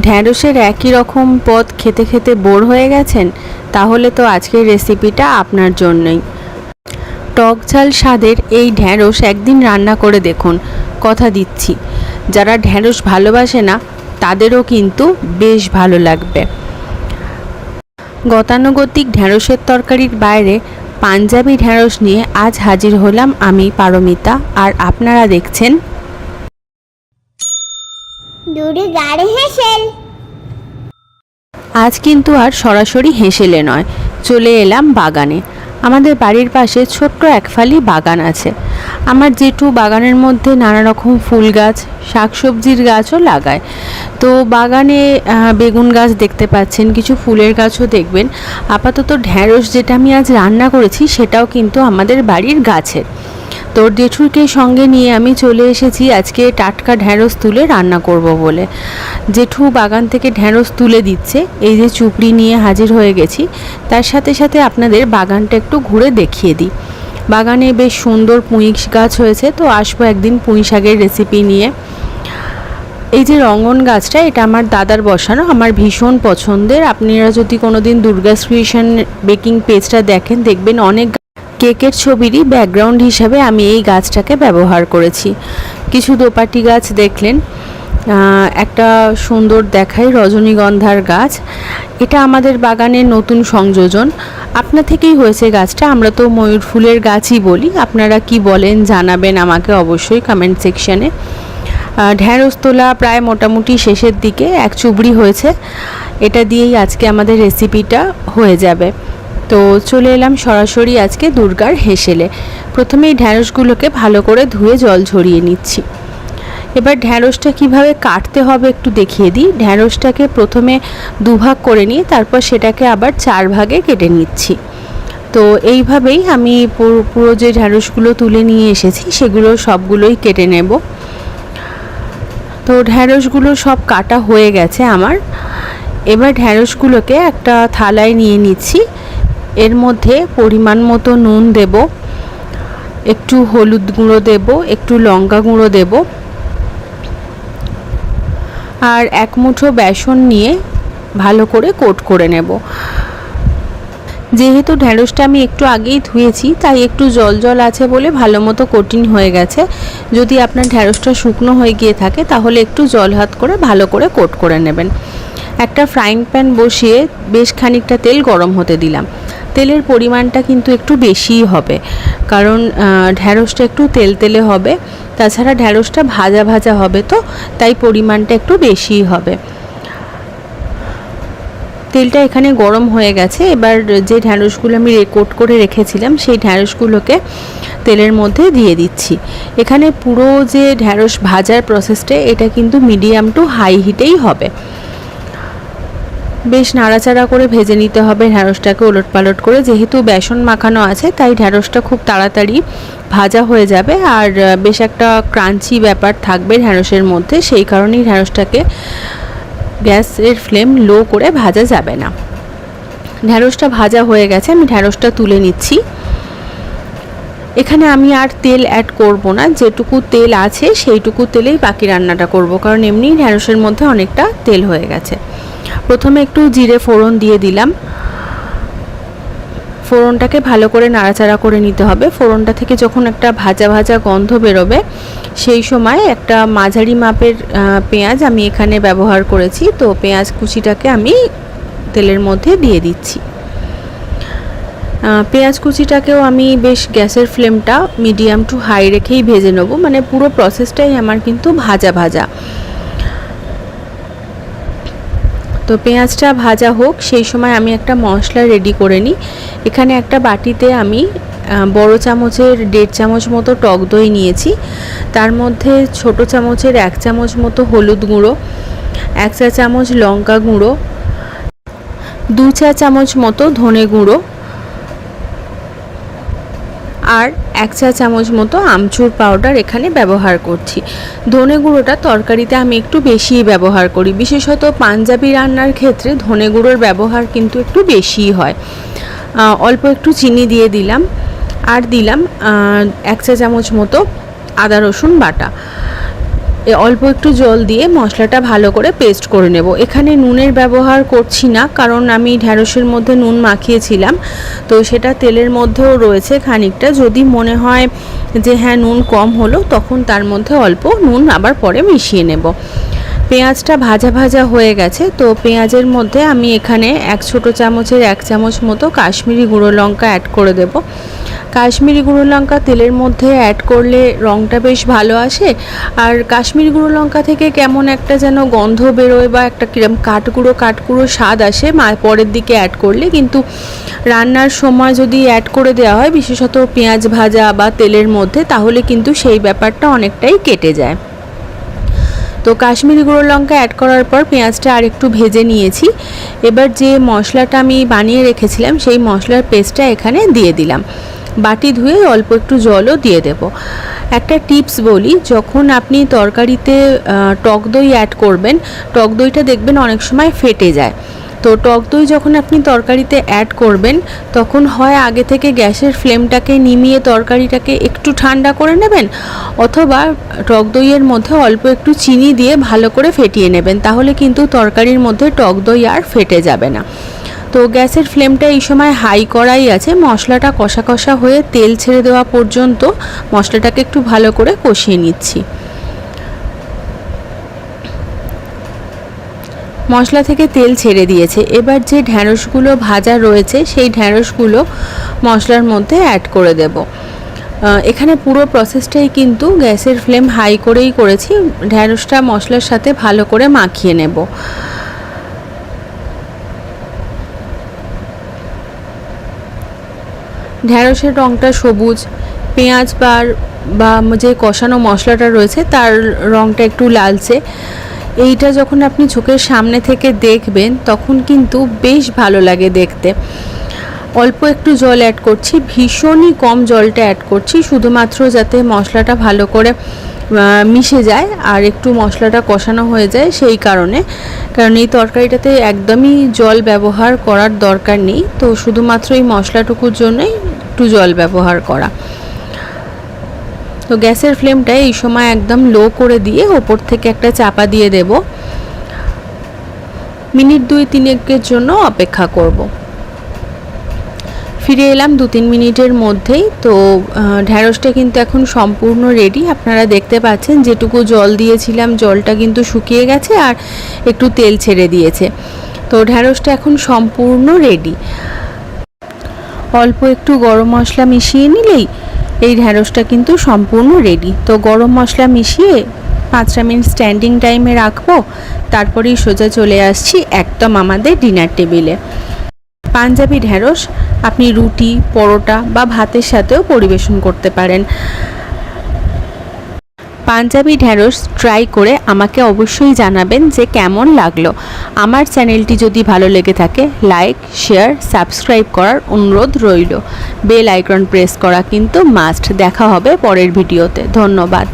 ঢ্যাঁড়সের একই রকম পদ খেতে খেতে বোর হয়ে গেছেন? তাহলে তো আজকের রেসিপিটা আপনার জন্যই। টক ঝাল স্বাদের এই ঢ্যাঁড়স একদিন রান্না করে দেখুন, কথা দিচ্ছি যারা ঢ্যাঁড়স ভালোবাসে না তাদেরও কিন্তু বেশ ভালো লাগবে। গতানুগতিক ঢ্যাঁড়সের তরকারির বাইরে পাঞ্জাবি ঢ্যাঁড়স নিয়ে আজ হাজির হলাম আমি পারমিতা, আর আপনারা দেখছেন আজ কিন্তু আর সরাসরি হেসেলে নয়, চলে এলাম বাগানে। আমাদের বাড়ির পাশে ছোট্ট একফালি বাগান আছে। আমার জেঠু বাগানের মধ্যে নানা রকম ফুল গাছ, শাকসবজির গাছও লাগায়। তো বাগানে বেগুন গাছ দেখতে পাচ্ছেন, কিছু ফুলের গাছও দেখবেন। আপাতত ঢ্যাঁড়স যেটা আমি আজ রান্না করেছি সেটাও কিন্তু আমাদের বাড়ির গাছের। তো জেঠুকে সঙ্গে নিয়ে আমি চলে এসেছি আজকে টাটকা ঢ্যাঁড়স তুলে রান্না করব বলে। জেঠু বাগান থেকে ঢ্যাঁড়স তুলে দিচ্ছে, এই যে চুপড়ি নিয়ে হাজির হয়ে গেছি। তার সাথে সাথে আপনাদের বাগানটা একটু ঘুরে দেখিয়ে দিই। বাগানে বেশ সুন্দর পুঁই গাছ হয়েছে, তো আসবো একদিন পুঁই শাকের রেসিপি নিয়ে। এই যে রঙন গাছটা, এটা আমার দাদার বসানো, আমার ভীষণ পছন্দের। আপনারা যদি কোনোদিন দুর্গাস ক্রিয়েশন বেকিং পেজটা দেখেন, দেখবেন অনেক কেকের ছবিরই ব্যাকগ্রাউন্ড হিসাবে আমি এই গাছটাকে ব্যবহার করেছি। কিছু দোপাটি গাছ দেখলেন, একটা সুন্দর দেখায় রজনীগন্ধার গাছ। এটা আমাদের বাগানের নতুন সংযোজন, আপনা থেকেই হয়েছে গাছটা। আমরা তো ময়ূর ফুলের গাছই বলি, আপনারা কি বলেন জানাবেন আমাকে অবশ্যই কমেন্ট সেকশানে। ঢ্যাঁড়স তোলা প্রায় মোটামুটি শেষের দিকে, এক চুবড়ি হয়েছে। এটা দিয়েই আজকে আমাদের রেসিপিটা হয়ে যাবে। তো চলে এলাম সরাসরি আজকে দুর্গার হেসেলে। প্রথমে এই ঢ্যাঁড়সগুলোকে ভালো করে ধুয়ে জল ঝরিয়ে নিচ্ছি। এবার ঢ্যাঁড়সটা কিভাবে কাটতে হবে একটু দেখিয়ে দিই। ঢ্যাঁড়সটাকে প্রথমে দুভাগ করে নিয়ে তারপর সেটাকে আবার 4 ভাগে কেটে নিচ্ছি। তো এইভাবেই আমি পুরো যে ঢ্যাঁড়সগুলো তুলে নিয়ে এসেছি সেগুলো সবগুলোই কেটে নেব। তো ঢ্যাঁড়সগুলো সব কাটা হয়ে গেছে আমার। এবার ঢ্যাঁড়সগুলোকে একটা থালায় নিয়ে নিচ্ছি। এর মধ্যে পরিমাণ মতো নুন দেব, একটু হলুদ গুঁড়ো দেব, একটু লঙ্কা গুঁড়ো দেব, আর 1 মুঠো বেসন নিয়ে ভালো করে কোট করে নেব। যেহেতু ঢ্যাঁড়সটা আমি একটু আগেই ধুয়েছি, তাই একটু জল জল আছে বলে ভালো মতো কোটিং হয়ে গেছে। যদি আপনার ঢ্যাঁড়সটা শুকনো হয়ে গিয়ে থাকে তাহলে একটু জল হাত করে ভালো করে কোট করে নেবেন। একটা ফ্রাইং প্যান বসিয়ে বেশ খানিকটা তেল গরম হতে দিলাম। তেলের পরিমাণটা কিন্তু একটু বেশিই হবে, কারণ ঢ্যাঁড়সটা একটু তেলতেলে হবে, তাছাড়া ঢ্যাঁড়সটা ভাজা ভাজা হবে, তো তাই পরিমাণটা একটু বেশিই হবে। তেলটা এখানে গরম হয়ে গেছে। এবার যে ঢ্যাঁড়সগুলো আমি কোট করে রেখেছিলাম সেই ঢ্যাঁড়সগুলোকে তেলের মধ্যে দিয়ে দিচ্ছি। এখানে পুরো যে ঢ্যাঁড়স ভাজার প্রসেসটা, এটা কিন্তু মিডিয়াম টু হাই হিটেই হবে। বেশ নাড়াচাড়া করে ভেজে নিতে হবে ঢ্যাঁড়সটাকে ওলট পালট করে। যেহেতু বেসন মাখানো আছে তাই ঢ্যাঁড়সটা খুব তাড়াতাড়ি ভাজা হয়ে যাবে, আর বেশ একটা ক্রাঞ্চি ব্যাপার থাকবে ঢ্যাঁড়সের মধ্যে। সেই কারণেই ঢ্যাঁড়সটাকে গ্যাসের ফ্লেম লো করে ভাজা যাবে না। ঢ্যাঁড়সটা ভাজা হয়ে গেছে, আমি ঢ্যাঁড়সটা তুলে নিচ্ছি। এখানে আমি আর তেল অ্যাড করব না, যেটুকু তেল আছে সেইটুকু তেলেই বাকি রান্নাটা করব, কারণ এমনিই ঢ্যাঁড়সের মধ্যে অনেকটা তেল হয়ে গেছে। প্রথমে একটু জিরে ফোড়ন দিয়ে দিলাম। ফোড়নটাকে ভালো করে নাড়াচাড়া করে নিতে হবে। ফোড়নটা থেকে যখন একটা ভাজা ভাজা গন্ধ বেরোবে, সেই সময় একটা মাঝারি মাপের পেঁয়াজ আমি এখানে ব্যবহার করেছি। তো পেঁয়াজ কুচিটাকে আমি তেলের মধ্যে দিয়ে দিচ্ছি। পেঁয়াজ কুচিটাকেও আমি বেশ গ্যাসের ফ্লেমটা মিডিয়াম টু হাই রেখেই ভেজে নেব, মানে পুরো প্রসেসটাই আমার কিন্তু ভাজা ভাজা। তো পেঁয়াজটা ভাজা হোক, সেই সময় আমি একটা মশলা রেডি করে নিই। এখানে একটা বাটিতে আমি বড় চামচের 1.5 চামচ মতো টক দই নিয়েছি। তার মধ্যে ছোট চামচের 1 চামচ মতো হলুদ গুঁড়ো, 1 চা চামচ লঙ্কা গুঁড়ো, 2 চা চামচ মতো ধনে গুঁড়ো, আর 1 চা চামচ মতো আমচুর পাউডার এখানে ব্যবহার করছি। ধনে গুঁড়োটা তরকারিতে আমি একটু বেশিই ব্যবহার করি, বিশেষত পাঞ্জাবি রান্নার ক্ষেত্রে ধনে গুঁড়োর ব্যবহার কিন্তু একটু বেশিই হয়। অল্প একটু চিনি দিয়ে দিলাম, আর দিলাম 1 চা চামচ মতো আদা রসুন বাটা। অল্প একটু জল দিয়ে মশলাটা ভালো করে পেস্ট করে নেব। এখানে নুনের ব্যবহার করছি না, কারণ আমি ঢ্যাঁড়সের মধ্যে নুন মাখিয়েছিলাম, তো সেটা তেলের মধ্যেও রয়েছে খানিকটা। যদি মনে হয় যে হ্যাঁ নুন কম হলো, তখন তার মধ্যে অল্প নুন আবার পরে মিশিয়ে নেব। পেঁয়াজটা ভাজা ভাজা হয়ে গেছে, তো পেঁয়াজের মধ্যে আমি এখানে 1 ছোট চামচের 1 চামচ মতো কাশ্মীরি গুঁড়ো লঙ্কা অ্যাড করে দেব। কাশ্মীরি গুঁড়ো লঙ্কা তেলের মধ্যে অ্যাড করলে রঙটা বেশ ভালো আসে, আর কাশ্মীরি গুঁড়ো লঙ্কা থেকে কেমন একটা যেন গন্ধ বেরোয় বা একটা কিরম কাঠগুঁড়ো স্বাদ আসে পরের দিকে অ্যাড করলে। কিন্তু রান্নার সময় যদি অ্যাড করে দেওয়া হয়, বিশেষত পেঁয়াজ ভাজা বা তেলের মধ্যে, তাহলে কিন্তু সেই ব্যাপারটা অনেকটাই কেটে যায়। তো কাশ্মীরি গুঁড়ো লঙ্কা অ্যাড করার পর পেঁয়াজটা আর একটু ভেজে নিয়েছি। এবার যে মশলাটা আমি বানিয়ে রেখেছিলাম, সেই মশলার পেস্টটা এখানে দিয়ে দিলাম। বাটি ধুয়ে অল্প একটু জলও দিয়ে দেব। একটা টিপস বলি, যখন আপনি তরকারিতে টক দই অ্যাড করবেন, টক দইটা দেখবেন অনেক সময় ফেটে যায়। তো টক দই যখন আপনি তরকারিতে অ্যাড করবেন, তখন হয় আগে থেকে গ্যাসের ফ্লেমটাকে নিমিয়ে তরকারিটাকে একটু ঠান্ডা করে নেবেন, অথবা টক দইয়ের মধ্যে অল্প একটু চিনি দিয়ে ভালো করে ফেটিয়ে নেবেন, তাহলে কিন্তু তরকারির মধ্যে টক দই আর ফেটে যাবে না। তো গ্যাসের ফ্লেমটা এই সময় হাই করাই আছে। মশলাটা কষা কষা হয়ে তেল ছেড়ে দেওয়া পর্যন্ত মশলাটাকে একটু ভালো করে কষিয়ে নিচ্ছি। মশলা থেকে তেল ছেড়ে দিয়েছে। এবার যে ঢ্যাঁড়সগুলো ভাজা রয়েছে, সেই ঢ্যাঁড়সগুলো মশলার মধ্যে অ্যাড করে দেব। এখানে পুরো প্রসেসটাই কিন্তু গ্যাসের ফ্লেম হাই করেই করেছি। ঢ্যাঁড়সটা মশলার সাথে ভালো করে মাখিয়ে নেব। ঢ্যাঁড়সের রঙটা সবুজ, পেঁয়াজ বা যে কষানো মশলাটা রয়েছে তার রঙটা একটু লালচে। এইটা যখন আপনি চোখের সামনে থেকে দেখবেন, তখন কিন্তু বেশ ভালো লাগে দেখতে। অল্প একটু জল অ্যাড করছি, ভীষণই কম জলটা অ্যাড করছি, শুধুমাত্র যাতে মশলাটা ভালো করে মিশে যায় আর একটু মশলাটা কষানো হয়ে যায় সেই কারণে। কারণ এই তরকারিটাতে একদমই জল ব্যবহার করার দরকার নেই, তো শুধুমাত্র এই মশলাটুকুর জন্যই একটু জল ব্যবহার করা। তো গ্যাসের ফ্লেমটা এই সময় একদম লো করে দিয়ে ওপর থেকে একটা চাপা দিয়ে দেব। মিনিট 2-3 জন্য অপেক্ষা করব। ফিরে এলাম 2-3 মিনিটের মধ্যেই। তো ঢ্যাঁড়সটা কিন্তু এখন সম্পূর্ণ রেডি। আপনারা দেখতে পাচ্ছেন যেটুকু জল দিয়েছিলাম, জলটা কিন্তু শুকিয়ে গেছে আর একটু তেল ছেড়ে দিয়েছে। তো ঢ্যাঁড়সটা এখন সম্পূর্ণ রেডি। অল্প একটু গরম মশলা মিশিয়ে নিলেই এই ঢ্যাঁড়সটা কিন্তু সম্পূর্ণ রেডি। তো গরম মশলা মিশিয়ে 5 মিনিট স্ট্যান্ডিং টাইমে রাখবো, তারপরেই সোজা চলে আসছি একদম আমাদের ডিনার টেবিলে। পাঞ্জাবি ঢ্যাঁড়স আপনি রুটি, পরোটা বা ভাতের সাথেও পরিবেশন করতে পারেন। পাঞ্জাবি ঢ্যাঁড়স ট্রাই করে আমাকে অবশ্যই জানাবেন যে কেমন লাগলো। আমার চ্যানেলটি যদি ভালো লেগে থাকে, লাইক, শেয়ার, সাবস্ক্রাইব করার অনুরোধ রইল। বেল আইকন প্রেস করা কিন্তু মাস্ট। দেখা হবে পরের ভিডিওতে। ধন্যবাদ।